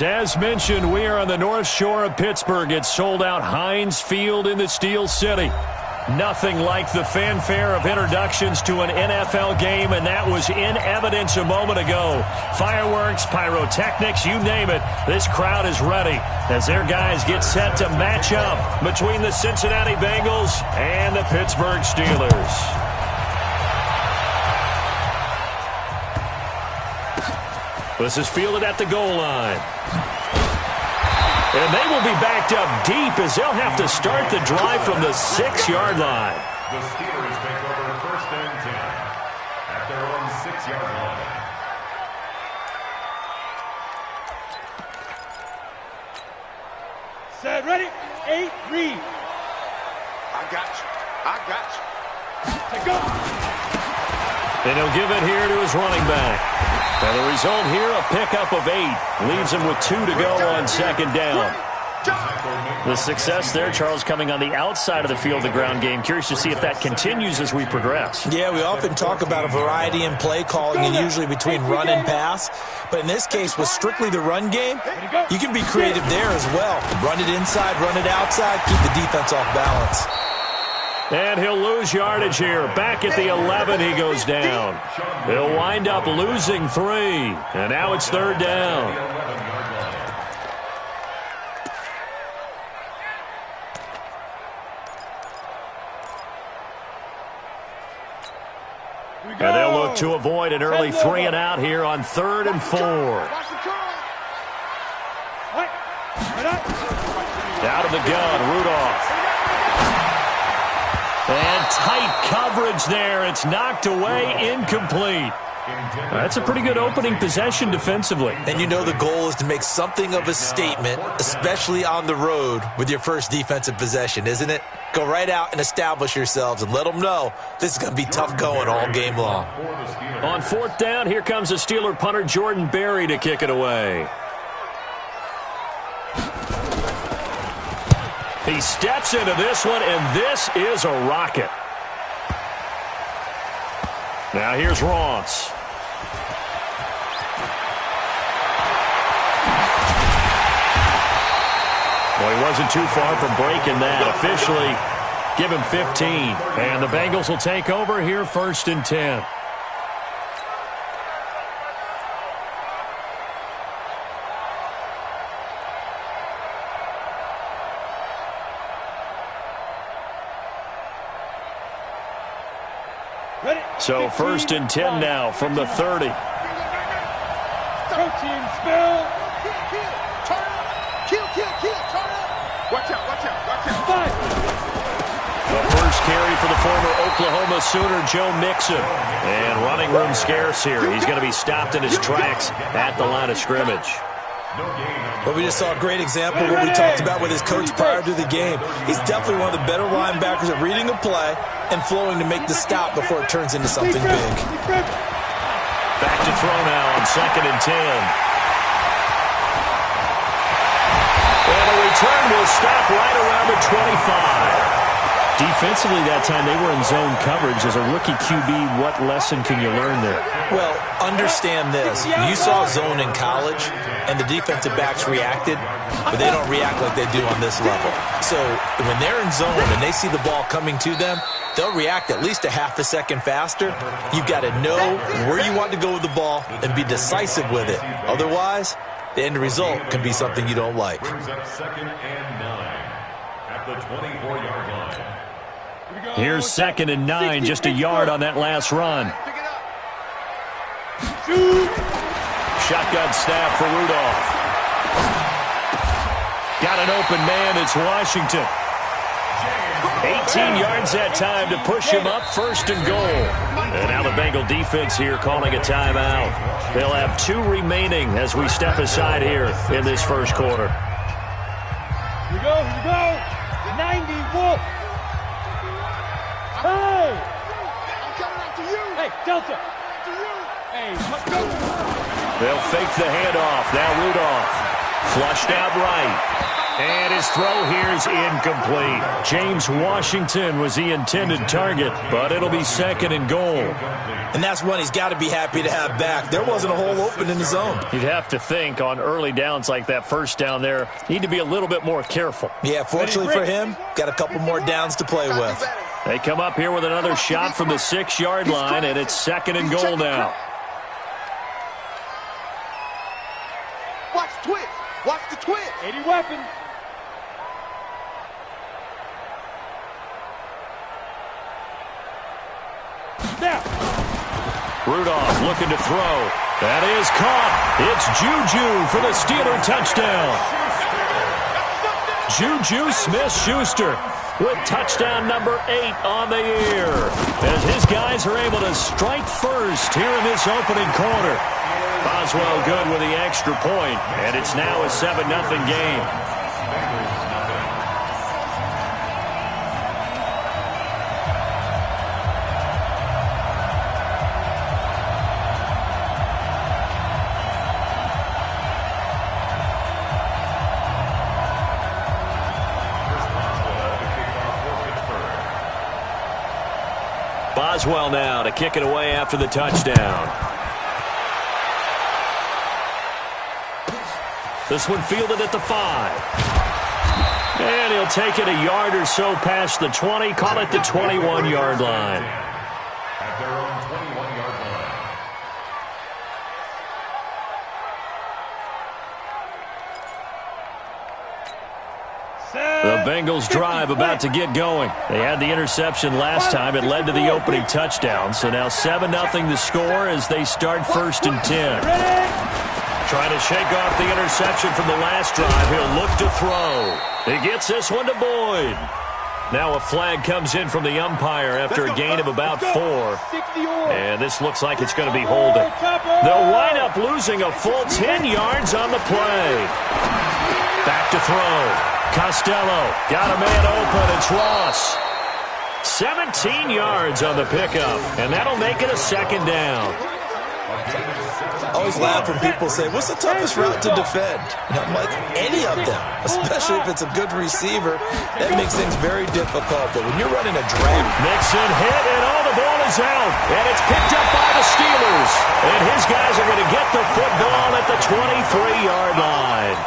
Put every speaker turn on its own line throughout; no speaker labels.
Yes, as mentioned, we are on the North Shore of Pittsburgh. It's sold out Heinz Field in the Steel City. Nothing like the fanfare of introductions to an NFL game, and that was in evidence a moment ago. Fireworks, pyrotechnics, you name it. This crowd is ready as their guys get set to match up between the Cincinnati Bengals and the Pittsburgh Steelers. This is fielded at the goal line. And they will be backed up deep as they'll have to start the drive from the 6-yard line.
The Steelers take over first and 10 at their own 6-yard line.
Set, ready, 8, read.
I got you.
Take go.
And he'll give it here to his running back. And the result here, a pickup of 8. Leaves him with 2 to go on second down. The success there, Charles, coming on the outside of the field, the ground game. Curious to see if that continues as we progress.
Yeah, we often talk about a variety in play calling and usually between run and pass. But in this case, with strictly the run game, you can be creative there as well. Run it inside, run it outside, keep the defense off balance.
And he'll lose yardage here. Back at the 11, he goes down. He'll wind up losing 3. And now it's third down. And they'll look to avoid an early 3 and out here on 3rd and 4. Out of the gun, Rudolph. And tight coverage there. It's knocked away, incomplete. That's a pretty good opening possession defensively.
And you know the goal is to make something of a statement, especially on the road with your first defensive possession, isn't it? Go right out and establish yourselves and let them know this is going to be tough going all game long.
On 4th down, here comes the Steeler punter Jordan Berry to kick it away. He steps into this one, and this is a rocket. Now here's Ross. Well, he wasn't too far from breaking that. Officially, give him 15. And the Bengals will take over here 1st and 10. So 1st and 10 now from the 30.
Protein spill.
Watch out.
The first carry for the former Oklahoma Sooner, Joe Mixon. And running room scarce here. He's going to be stopped in his tracks at the line of scrimmage.
Well, we just saw a great example of what we talked about with his coach prior to the game. He's definitely one of the better linebackers at reading the play and flowing to make the stop before it turns into something big.
Back to throw now on 2nd and 10. And a return will stop right around the 25. Defensively that time, they were in zone coverage. As a rookie QB, what lesson can you learn there?
Well, understand this. You saw zone in college, and the defensive backs reacted, but they don't react like they do on this level. So when they're in zone and they see the ball coming to them, they'll react at least a half a second faster. You've got to know where you want to go with the ball and be decisive with it. Otherwise, the end result can be something you don't like.
Brings up 2nd and 9 at the 24-yard line.
Here's 2nd and 9, just a yard on that last run. Shotgun snap for Rudolph. Got an open man, it's Washington. 18 yards that time to push him up, 1st and goal. And now the Bengal defense here calling a timeout. They'll have 2 remaining as we step aside here in this first quarter.
Here we go. 90 Wolf. Hey! I'm coming after you! Hey, Delta! After you! Hey, let's go!
They'll fake the handoff. Now Rudolph. Flushed out right. And his throw here is incomplete. James Washington was the intended target, but it'll be 2nd and goal.
And that's one he's got to be happy to have back. There wasn't a hole open in the zone.
You'd have to think on early downs like that, first down there, need to be a little bit more careful.
Yeah, fortunately for him, got a couple more downs to play with.
They come up here with another shot from the 6-yard line, and it's 2nd and goal now.
Watch the twist. Watch the twist.
80 weapons. Now.
Rudolph looking to throw. That is caught. It's Juju for the Steeler touchdown. Juju Smith-Schuster with touchdown number 8 on the year, as his guys are able to strike first here in this opening quarter. Boswell good with the extra point, and it's now a 7-0 game. Boswell now to kick it away after the touchdown. This one fielded at the 5. And he'll take it a yard or so past the 20, call it the 21-yard line.
At their own 21-yard line.
The Bengals drive about to get going. They had the interception last time. It led to the opening touchdown. So now 7-0 the score as they start 1st and 10. Trying to shake off the interception from the last drive. He'll look to throw. He gets this one to Boyd. Now a flag comes in from the umpire after a gain of about 4. And this looks like it's going to be holding. They'll wind up losing a full 10 yards on the play. Back to throw. Costello got a man open. It's Ross. 17 yards on the pickup, and that'll make it a 2nd down.
I always laugh when people say, what's the toughest route to defend? And I'm like, any of them, especially if it's a good receiver. That makes things very difficult. But when you're running a drag.
Mixon hit, and the ball is out. And it's picked up by the Steelers. And his guys are going to get the football at the 23-yard line.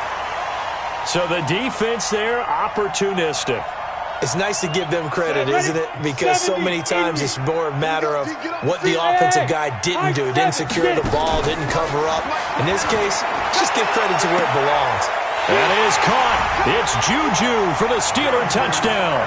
So the defense there, opportunistic.
It's nice to give them credit, isn't it? Because so many times it's more a matter of what the offensive guy didn't do. Didn't secure the ball, didn't cover up. In this case, just give credit to where it belongs.
That is caught. It's Juju for the Steeler touchdown.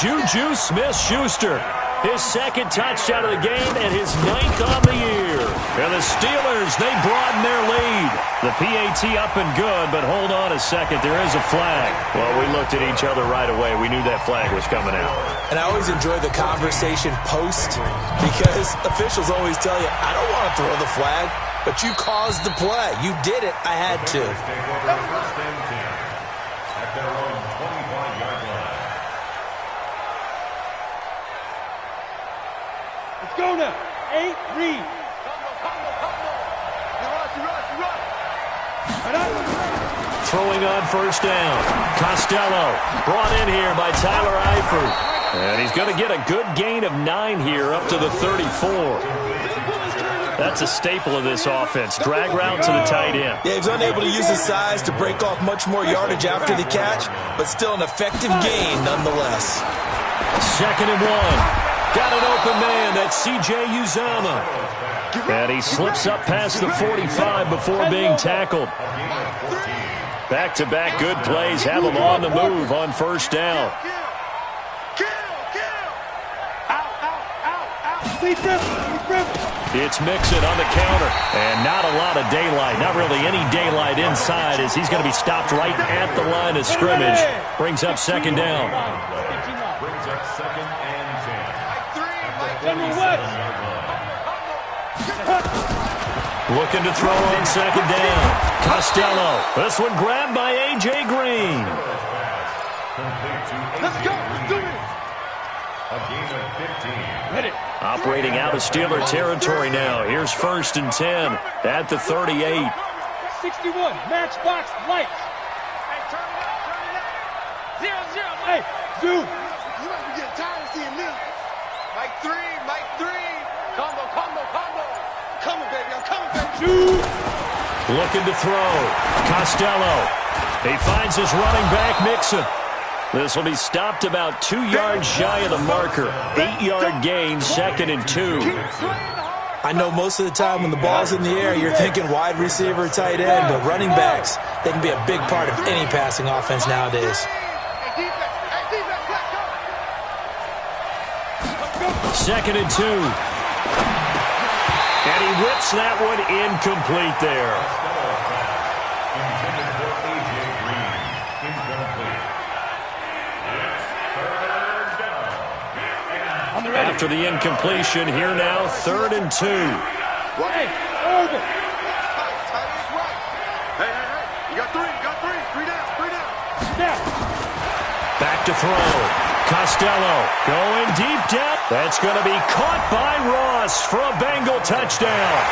Juju Smith-Schuster. His 2nd touchdown of the game and his 9th on the year. And the Steelers, they broaden their lead. The PAT up and good, but hold on a second. There is a flag. Well, we looked at each other right away. We knew that flag was coming out.
And I always enjoy the conversation post because officials always tell you, I don't want to throw the flag, but you caused the play. You did it. I had to.
First and 10 at their own 25-yard line.
Let's go now. 8, read.
Throwing on 1st down. Costello brought in here by Tyler Eifert. And he's going to get a good gain of 9 here up to the 34. That's a staple of this offense. Drag route to the tight end.
Yeah, he's unable to use his size to break off much more yardage after the catch, but still an effective gain nonetheless.
2nd and 1. Got an open man. That's C.J. Uzomah. And he slips up past the 45 before being tackled. Back-to-back good plays have him on the move on 1st down. It's Mixon on the counter. And not a lot of daylight. Not really any daylight inside as he's going to be stopped right at the line of scrimmage. Brings up 2nd down.
Brings up 2nd and 10.
Looking to throw on 2nd down. Costello. This one grabbed by A.J. Green.
Let's go. Let's do it.
A gain of 15.
Hit it.
Operating out of Steeler territory now. Here's 1st and 10 at the 38.
61, matchbox lights.
Hey, turn it up, turn it up. 0-0.
Hey, zoom.
You must be getting tired of seeing me. Mike 3, Mike 3. Combo, combo, combo. Coming, baby, I'm coming, baby.
Zoom.
Looking to throw. Costello. He finds his running back, Mixon. This will be stopped about 2 yards shy of the marker. 8-yard gain, 2nd and 2.
I know most of the time when the ball's in the air, you're thinking wide receiver, tight end, but running backs, they can be a big part of any passing offense nowadays.
Hey, defense, let's go.
2nd and 2. And he whips that one incomplete there.
Intended for A.J. Green. Incomplete. It's third down.
After the incompletion, here now, 3rd and 2.
Hey, over.
Tight end right. Hey. You got three. Three down.
Snap.
Back to throw. Costello going deep down. That's going to be caught by Ross for a Bengal touchdown.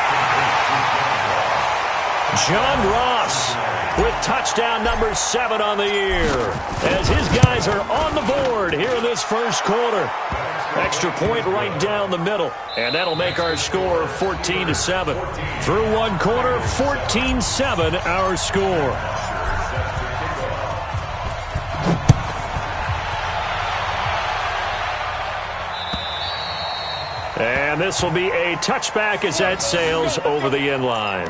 John Ross with touchdown number 7 on the year as his guys are on the board here in this first quarter. Extra point right down the middle, and that'll make our score 14-7. Through one quarter, 14-7 our score. And this will be a touchback as that sails over the end line.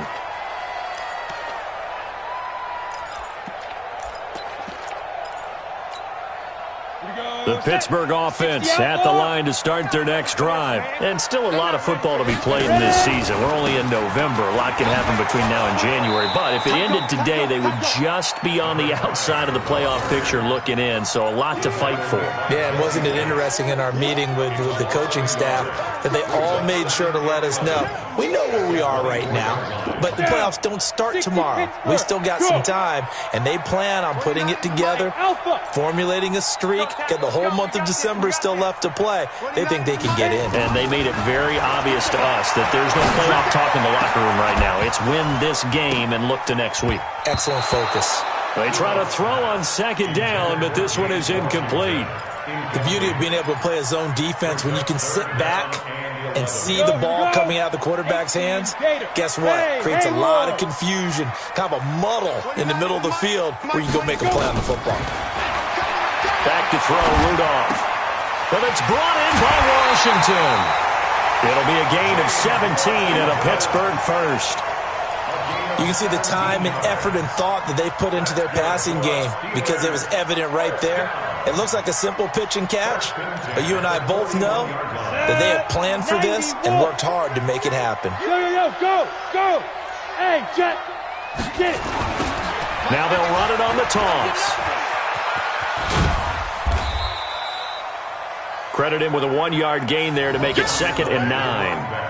The Pittsburgh offense at the line to start their next drive. And still a lot of football to be played in this season. We're only in November. A lot can happen between now and January. But if it ended today, they would just be on the outside of the playoff picture looking in. So a lot to fight for.
Yeah, and wasn't it interesting in our meeting with the coaching staff that they all made sure to let us know, we know where we are right now, but the playoffs don't start tomorrow. We still got some time, and they plan on putting it together, formulating a streak, get the whole month of December still left to play. They think they can get in.
And they made it very obvious to us that there's no playoff talk in the locker room right now. It's win this game and look to next week.
Excellent focus.
They try to throw on 2nd down, but this one is incomplete.
The beauty of being able to play a zone defense when you can sit back and see the ball coming out of the quarterback's hands, guess what? Creates a lot of confusion, kind of a muddle in the middle of the field where you can go make a play on the football.
Back to throw, Rudolph. But it's brought in by Washington. It'll be a gain of 17 and a Pittsburgh first.
You can see the time and effort and thought that they put into their passing game because it was evident right there. It looks like a simple pitch and catch, but you and I both know that they have planned for this and worked hard to make it happen.
Go. Hey, Jet. Get it.
Now they'll run it on the toss. Credit him with a 1-yard gain there to make it 2nd and 9.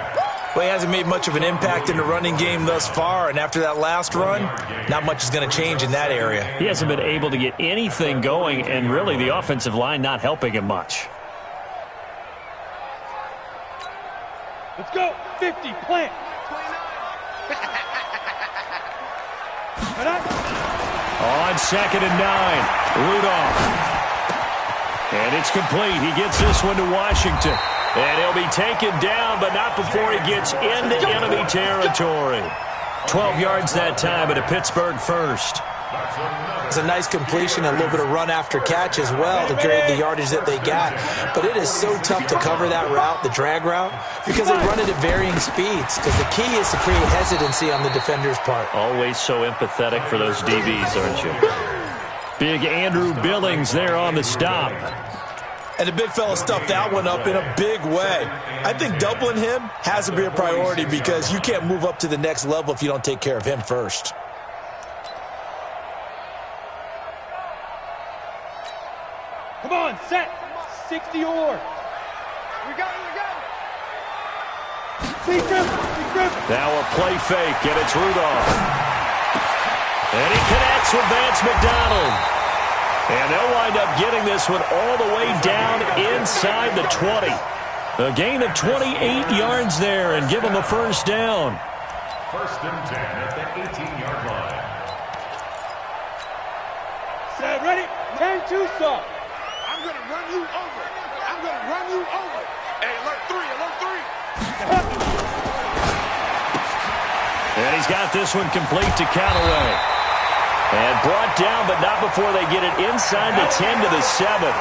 Well, he hasn't made much of an impact in the running game thus far, and after that last run, not much is going to change in that area.
He hasn't been able to get anything going, and really the offensive line not helping him much.
Let's go. 50, plant.
On 2nd and 9, Rudolph. And it's complete. He gets this one to Washington. And he'll be taken down, but not before he gets into enemy territory. 12 yards that time, at a Pittsburgh first.
It's a nice completion, a little bit of run after catch as well to create the yardage that they got. But it is so tough to cover that route, the drag route, because they run it at varying speeds. Because the key is to create hesitancy on the defender's part.
Always so empathetic for those DBs, aren't you? Big Andrew Billings there on the stop.
And the big fella stuffed that one up in a big way. I think doubling him has to be a priority because you can't move up to the next level if you don't take care of him first.
Come on, set. 60 or.
We got it.
See Griffin.
Now a play fake, and it's Rudolph. And he connects with Vance McDonald. And they'll wind up getting this one all the way down inside the 20. A gain of 28 yards there and give them a first down.
First and 10 at the 18-yard line.
Set, ready? 10-2 stop.
I'm going to run you over. I'm going to run you over. Hey, alert 3, alert 3.
And he's got this one complete to Callaway. And brought down, but not before they get it inside the 10 to the 7.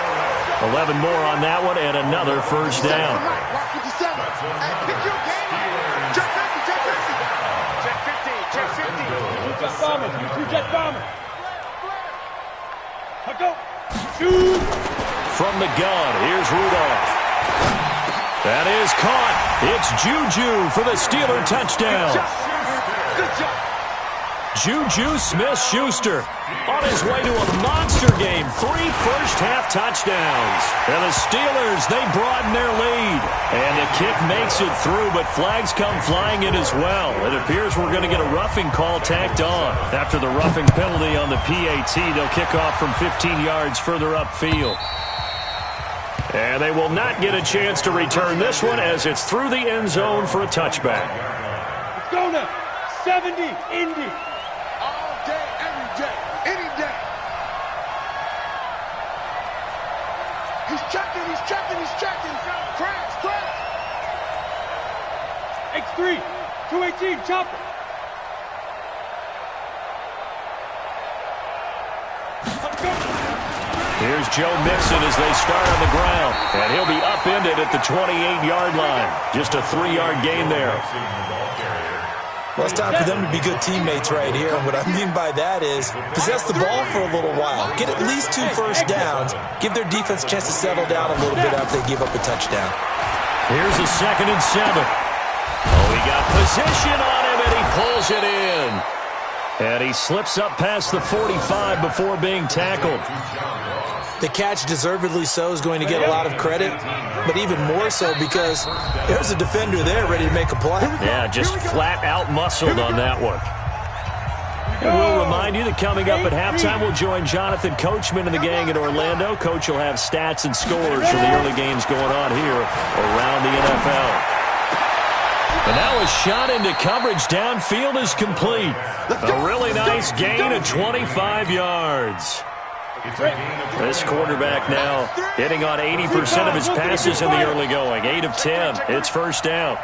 11 more on that one, and another first down.
Watch 57. Hey, pick your game. Check 50, check 50. Check 50, check 50.
Jet bombers, you two jet bombers. Let's go. Shoot.
From the gun, here's Rudolph. That is caught. It's Juju for the Steeler touchdown.
Good job.
Juju Smith-Schuster on his way to a monster game. 3 first-half touchdowns. And the Steelers, they broaden their lead. And the kick makes it through, but flags come flying in as well. It appears we're going to get a roughing call tacked on. After the roughing penalty on the PAT, they'll kick off from 15 yards further upfield. And they will not get a chance to return this one as it's through the end zone for a touchback.
Let's go now. 70, Indy.
All day, every day, any day. He's checking, he's checking, he's checking. Crash, crash.
X3, 218, chopper. Let's go.
Here's Joe Mixon as they start on the ground. And he'll be upended at the 28-yard line. Just a 3-yard gain there.
Well, it's time for them to be good teammates right here. And what I mean by that is possess the ball for a little while. Get at least 2 first downs. Give their defense a chance to settle down a little bit after they give up a touchdown.
Here's a 2nd and 7. Oh, he got position on him, and he pulls it in. And he slips up past the 45 before being tackled.
The catch, deservedly so, is going to get a lot of credit, but even more so because there's a defender there ready to make a play.
Yeah, just flat out muscled on that one. And we'll remind you that coming up at halftime, we'll join Jonathan Coachman and the gang in Orlando. Coach will have stats and scores from the early games going on here around the NFL. And now a shot into coverage downfield is complete. A really nice gain of 25 yards. This quarterback now hitting on 80% of his passes in the early going. 8 of 10. It's first down.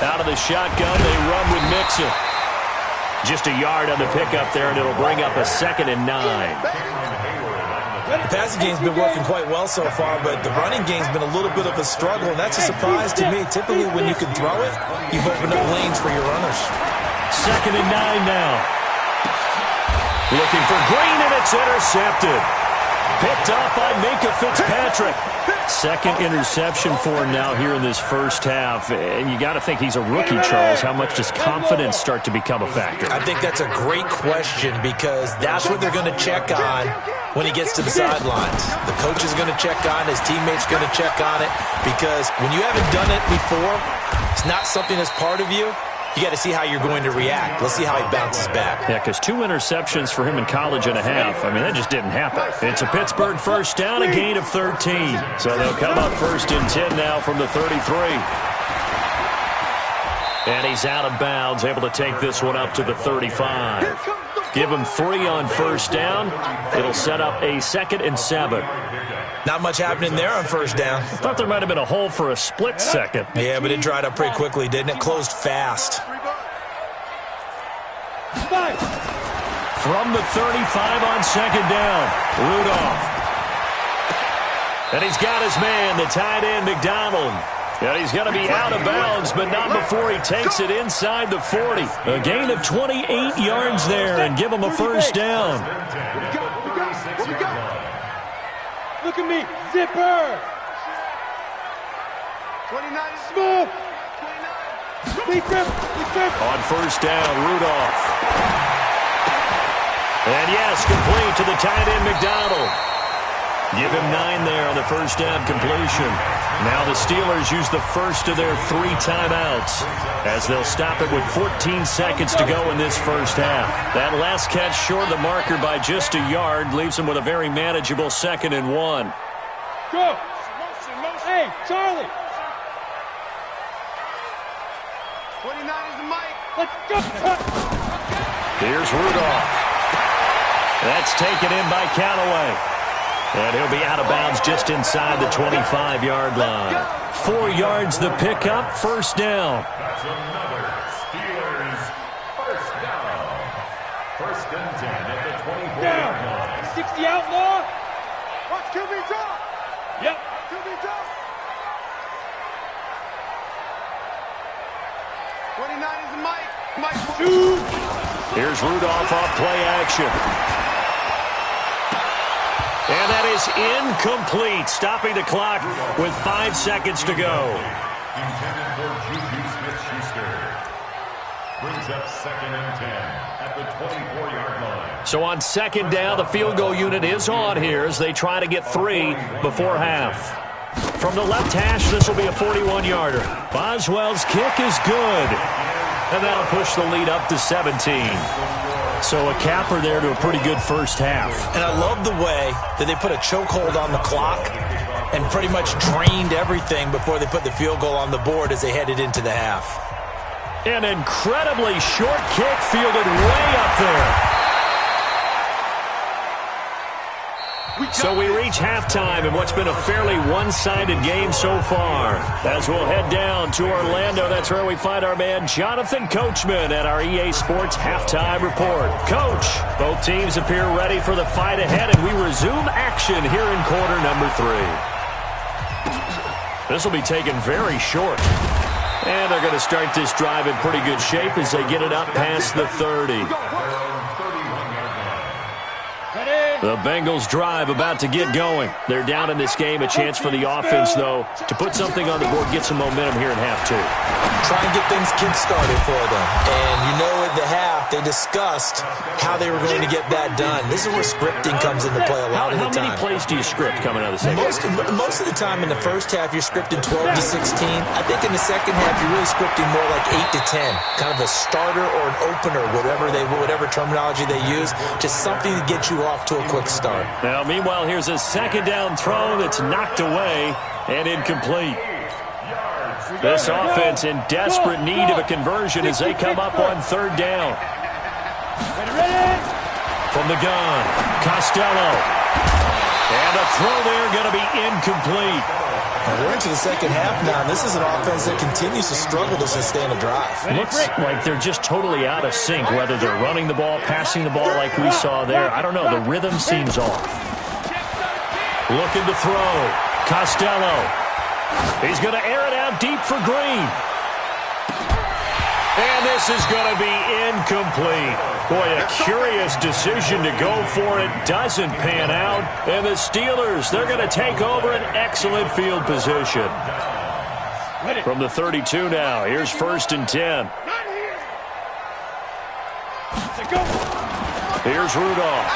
Out of the shotgun, they run with Mixon. Just a yard on the pickup there, and it'll bring up a 2nd and 9.
The passing game's been working quite well so far, but the running game's been a little bit of a struggle, and that's a surprise to me. Typically, when you can throw it, you've opened up lanes for your runners.
2nd and 9 now. Looking for Green, and it's intercepted. Picked off by Minka Fitzpatrick. 2nd interception for him now here in this first half. And you got to think he's a rookie, Charles. How much does confidence start to become a factor?
I think that's a great question because that's what they're going to check on when he gets to the sidelines. The coach is going to check on, his teammates going to check on it, because when you haven't done it before, it's not something that's part of you. You got to see how you're going to react. Let's see how he bounces back.
Yeah, because 2 interceptions for him in college and a half. I mean, that just didn't happen. It's a Pittsburgh first down, a gain of 13. So they'll come up 1st and 10 now from the 33. And he's out of bounds, able to take this one up to the 35. Give him 3 on first down. It'll set up a 2nd and 7.
Not much happening there on first down.
I thought there might have been a hole for a split second.
Yeah, but it dried up pretty quickly, didn't it? Closed fast.
From the 35 on 2nd down, Rudolph. And he's got his man, the tight end, McDonald. And he's going to be out of bounds, but not before he takes it inside the 40. A gain of 28 yards there, and give him a first down.
Look at me, zipper.
29
Smooth. Big grip.
On first down, Rudolph. And yes, complete to the tight end, McDonald. Give him 9 there on the first down completion. Now the Steelers use the first of their 3 timeouts as they'll stop it with 14 seconds to go in this first half. That last catch short of the marker by just a yard leaves them with a very manageable 2nd and 1.
Go. Hey, Charlie.
29 is the mic.
Let's go.
Here's Rudolph. That's taken in by Callaway. And he'll be out of bounds just inside the 25-yard line. 4 yards the pickup, first down.
That's another Steelers first down. First and 10 at the 24-yard line.
60 outlaw.
Watch QB drop.
Yep.
QB drop. 29 is the mic.
Here's Rudolph off play action. And that is incomplete, stopping the clock with 5 seconds to go.
Intended for Juju Smith-Schuster. Brings up second and 10 at the 24-yard line.
So on second down, the field goal unit is on here as they try to get 3 before half. From the left hash, this will be a 41-yarder. Boswell's kick is good. And that'll push the lead up to 17. So a capper there to a pretty good first half.
And I love the way that they put a chokehold on the clock and pretty much drained everything before they put the field goal on the board as they headed into the half.
An incredibly short kick fielded way up there. So we reach halftime in what's been a fairly one-sided game so far. As we'll head down to Orlando, that's where we find our man Jonathan Coachman at our EA Sports Halftime Report. Coach, both teams appear ready for the fight ahead, and we resume action here in quarter number 3. This will be taken very short. And they're going to start this drive in pretty good shape as they get it up past the 30. The Bengals drive about to get going. They're down in this game. A chance for the offense, though, to put something on the board, get some momentum here in half 2.
Try and get things kick-started for them. And you know at the half, they discussed how they were going to get that done. This is where scripting comes into play a lot of the time.
How many plays do you script coming out of the second half?
Most of the time in the first half, you're scripting 12 to 16. I think in the second half, you're really scripting more like 8 to 10. Kind of a starter or an opener, whatever terminology they use. Just something to get you off to a quick start.
Now, meanwhile, here's a second down throw that's knocked away and incomplete. This offense in desperate need of a conversion as they come up on third down. From the gun, Costello. And a throw there going to be incomplete.
And we're into the second half now, and this is an offense that continues to struggle to sustain a drive.
Looks like they're just totally out of sync, whether they're running the ball, passing the ball like we saw there. I don't know. The rhythm seems off. Looking to throw. Costello. He's going to air it out deep for Green. And this is going to be incomplete. Boy, a curious decision to go for it. Doesn't pan out. And the Steelers, they're going to take over an excellent field position. From the 32 now, here's first and 10. Here's Rudolph.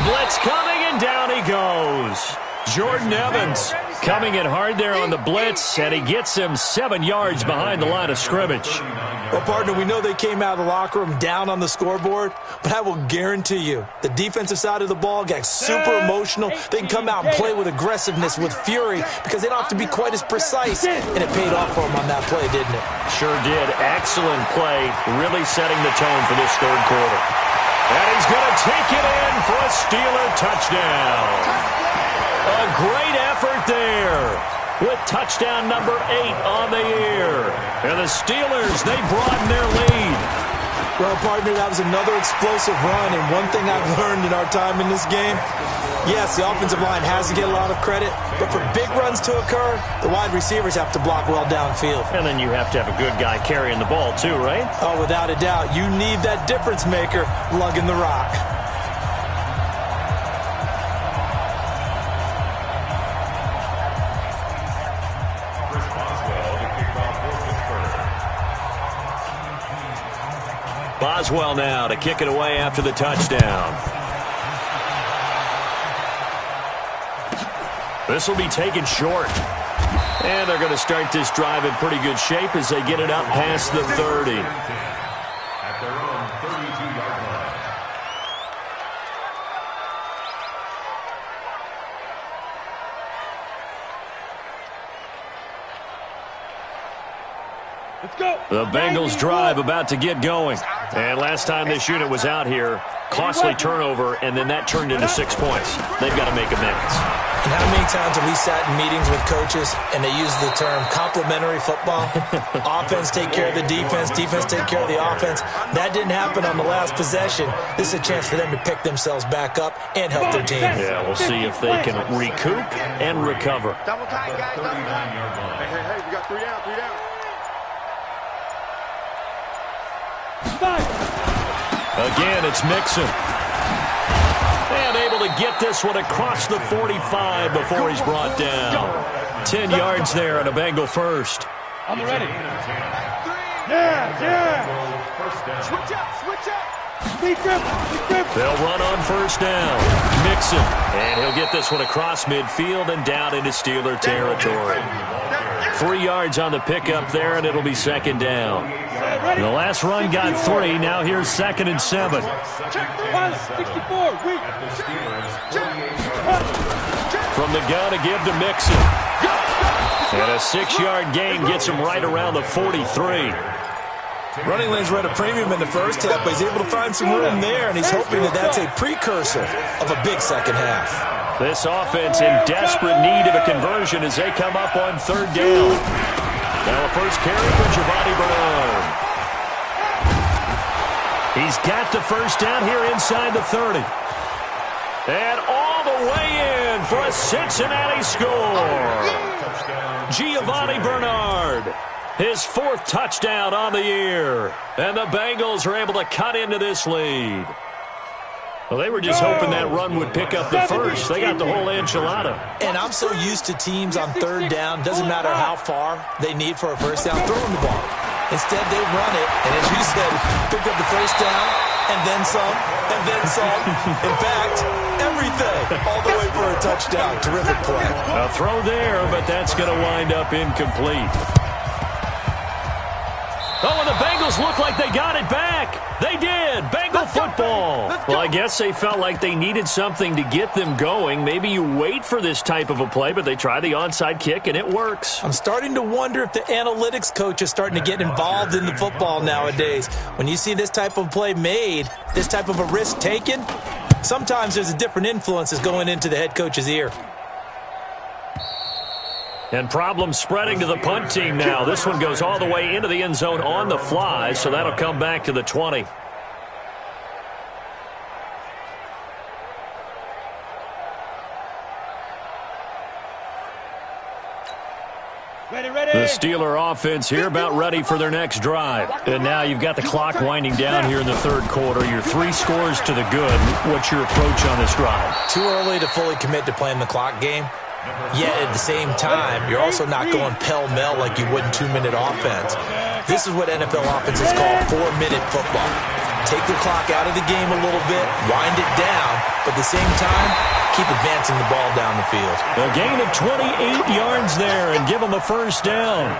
Blitz coming, and down he goes. Jordan Evans coming in hard there on the blitz, and he gets him 7 yards behind the line of scrimmage.
Well, partner, we know they came out of the locker room down on the scoreboard, but I will guarantee you the defensive side of the ball got super emotional. They can come out and play with aggressiveness, with fury, because they don't have to be quite as precise, and it paid off for them on that play, didn't it?
Sure did. Excellent play, really setting the tone for this third quarter. And he's going to take it in for a Steeler touchdown. A great effort there with touchdown number 8 on the year. And the Steelers, they broaden their lead.
Well, partner, that was another explosive run, and one thing I've learned in our time in this game, yes, the offensive line has to get a lot of credit, but for big runs to occur, the wide receivers have to block well downfield.
And then you have to have a good guy carrying the ball too, right?
Oh, without a doubt. You need that difference maker lugging the rock.
Boswell now to kick it away after the touchdown. This will be taken short. And they're going to start this drive in pretty good shape as they get it up past the 30.
At their own 32-yard line.
Let's go.
The Bengals drive about to get going. And last time this unit was out here, costly turnover, and then that turned into 6 points. They've got to make amends.
And how many times have we sat in meetings with coaches and they use the term complementary football? Offense take care of the defense, defense take care of the offense. That didn't happen on the last possession. This is a chance for them to pick themselves back up and help their team.
Yeah, we'll see if they can recoup and recover.
Double time, guys. Double time. Hey, we got 3 down, 3 down.
Again, it's Mixon. And able to get this one across the 45 before he's brought down. 10 yards there and a Bengal first.
I'm ready. Yeah.
Switch up.
They'll run on first down. Mixon. And he'll get this one across midfield and down into Steeler territory. 3 yards on the pickup there, and it'll be second down. The last run got 3. Now here's 2nd and 7.
64.
From the gun to give to Mixon. And a 6-yard gain gets him right around the 43.
Running lanes were at a premium in the first half, but he's able to find some room there, and he's hoping that that's a precursor of a big second half.
This offense in desperate need of a conversion as they come up on 3rd down. Now a first carry for Giovanni Bernard. He's got the first down here inside the 30. And all the way in for a Cincinnati score. Giovanni Bernard. His 4th touchdown on the year. And the Bengals are able to cut into this lead. Well, they were just hoping that run would pick up the first. They got the whole enchilada.
And I'm so used to teams on 3rd down, doesn't matter how far they need for a first down, throwing the ball. Instead, they run it, and as you said, pick up the first down, and then some, and then some. In fact, everything, all the way for a touchdown. Terrific play.
A throw there, but that's going to wind up incomplete. Oh, and the Bengals look like they got it back. They did. Bengal football. Well, I guess they felt like they needed something to get them going. Maybe you wait for this type of a play, but they try the onside kick, and it works.
I'm starting to wonder if the analytics coach is starting to get involved in the football nowadays. When you see this type of play made, this type of a risk taken, sometimes there's a different influences going into the head coach's ear.
And problems spreading to the punt team now. This one goes all the way into the end zone on the fly, so that'll come back to the 20.
Ready.
The Steeler offense here about ready for their next drive. And now you've got the clock winding down here in the 3rd quarter. You're 3 scores to the good. What's your approach on this drive?
Too early to fully commit to playing the clock game. Yet at the same time, you're also not going pell-mell like you would in 2-minute offense. This is what NFL offenses call 4-minute football. Take the clock out of the game a little bit, wind it down, but at the same time, keep advancing the ball down the field.
A gain of 28 yards there and give them a first down.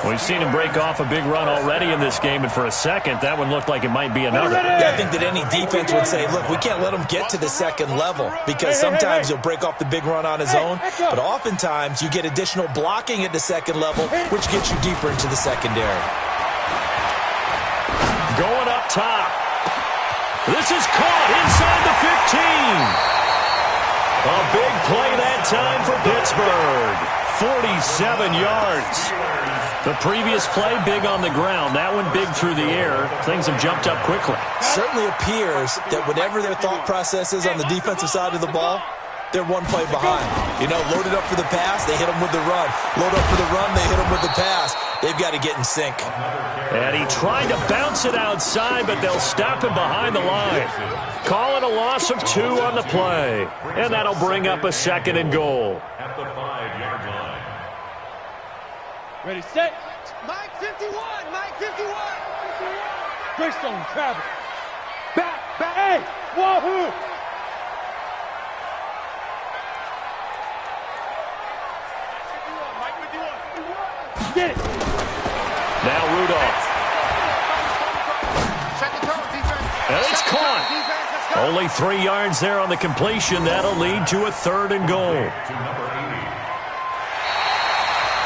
We've seen him break off a big run already in this game, and for a second, that one looked like it might be another.
Yeah, I think that any defense would say, look, we can't let him get to the second level because sometimes he'll break off the big run on his own, but oftentimes you get additional blocking at the second level, which gets you deeper into the secondary.
Going up top. This is caught inside the 15. A big play that time for Pittsburgh. 47 yards. The previous play, big on the ground. That one big through the air. Things have jumped up quickly.
Certainly appears that whatever their thought process is on the defensive side of the ball, they're one play behind. You know, loaded up for the pass, they hit them with the run. Load up for the run, they hit them with the pass. They've got to get in sync.
And he tried to bounce it outside, but they'll stop him behind the line. Call it a loss of 2 on the play. And that'll bring up a 2nd and goal.
At the 5-yard line.
Ready, set.
Mike 51. Mike 51.
Greystone, travel. Back. Hey, wahoo. Get it.
Now Rudolph. And it's caught. Only 3 yards there on the completion. That'll lead to a 3rd and goal.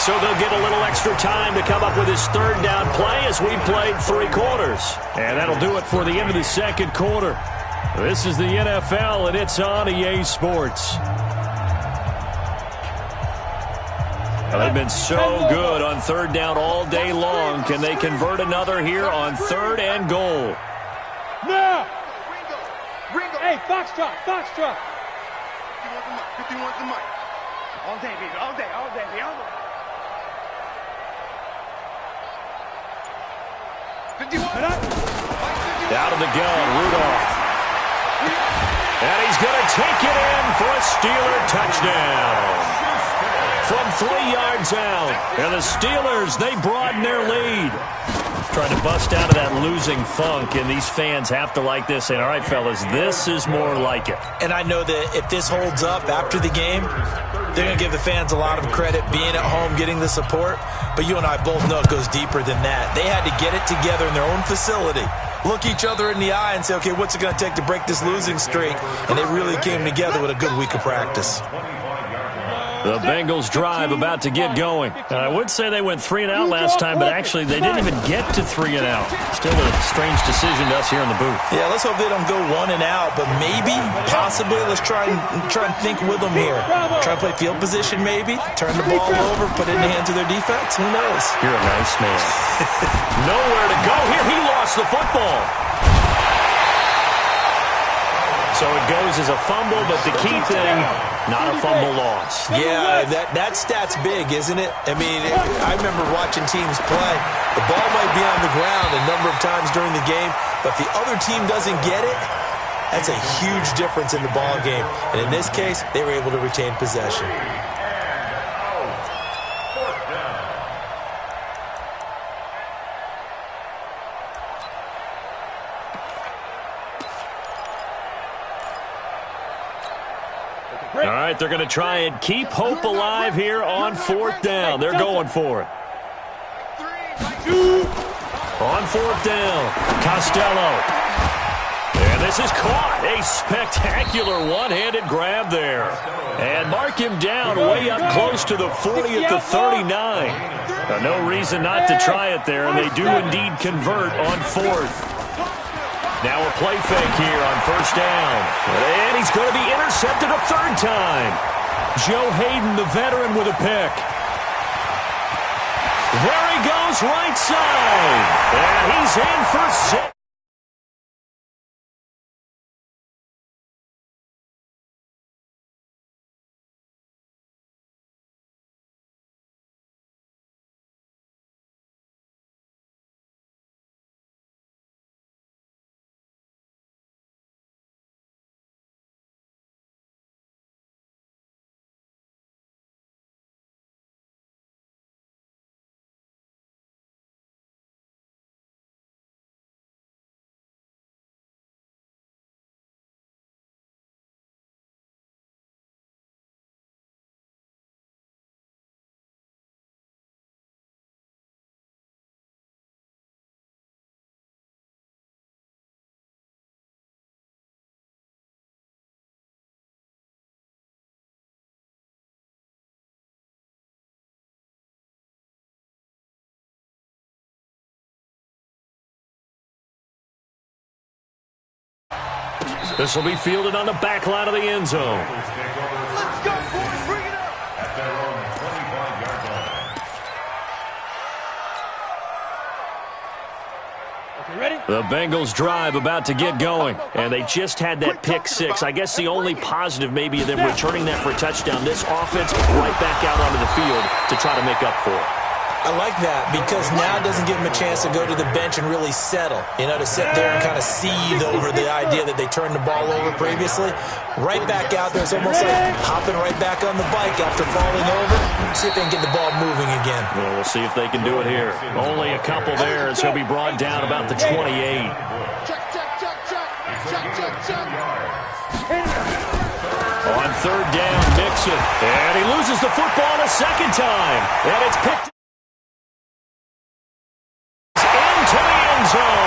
So they'll get a little extra time to come up with his third down play as we played 3 quarters. And that'll do it for the end of the second quarter. This is the NFL, and it's on EA Sports. Well, they've been so good on third down all day long. Can they convert another here on 3rd and goal?
Now! Hey, Foxtrot, Foxtrot!
51's the mic. All day, baby, all day, all day, baby, all day. 51.
Out of the gun, Rudolph. And he's going to take it in for a Steeler touchdown. From 3 yards out. And the Steelers, they broaden their lead. Trying to bust out of that losing funk, and these fans have to like this. And all right, fellas, this is more like it.
And I know that if this holds up after the game, they're going to give the fans a lot of credit being at home, getting the support. But you and I both know it goes deeper than that. They had to get it together in their own facility, look each other in the eye and say, okay, what's it going to take to break this losing streak? And they really came together with a good week of practice.
The Bengals drive about to get going. I would say they went 3 and out last time, but actually they didn't even get to 3 and out. Still a strange decision to us here in the booth.
Yeah, let's hope they don't go 1 and out, but maybe, possibly, let's try and think with them here. Try to play field position maybe, turn the ball over, put it in the hands of their defense. Who knows?
You're a nice man. Nowhere to go here. He lost the football. So it goes as a fumble, but the key thing, not a fumble loss.
Yeah, that stat's big, isn't it? I mean, I remember watching teams play. The ball might be on the ground a number of times during the game, but if the other team doesn't get it, that's a huge difference in the ball game. And in this case, they were able to retain possession.
All right, they're going to try and keep hope alive here on 4th down. They're going for it. On 4th down, Costello. And this is caught. A spectacular one-handed grab there. And mark him down way up close to the 40 at the 39. Now, no reason not to try it there, and they do indeed convert on 4th. Now a play fake here on 1st down. And he's going to be intercepted a 3rd time. Joe Hayden, the veteran, with a pick. There he goes, right side. And he's in for 6. This will be fielded on the back line of the end zone.
Let's go, boys. Bring it up.
At their own 25-yard line.
Okay, ready?
The Bengals drive about to get going, and they just had that pick 6. I guess the only positive maybe of them returning that for a touchdown. This offense right back out onto the field to try to make up for it.
I like that because now it doesn't give them a chance to go to the bench and really settle, you know, to sit there and kind of seethe over the idea that they turned the ball over previously. Right back out there. It's almost like hopping right back on the bike after falling over. See if they can get the ball moving again.
Well, we'll see if they can do it here. Only a couple there as he'll be brought down about the 28.
Check, check, check, check. Check, check, check.
On 3rd down, Mixon. And he loses the football a second time. And it's picked into the end zone.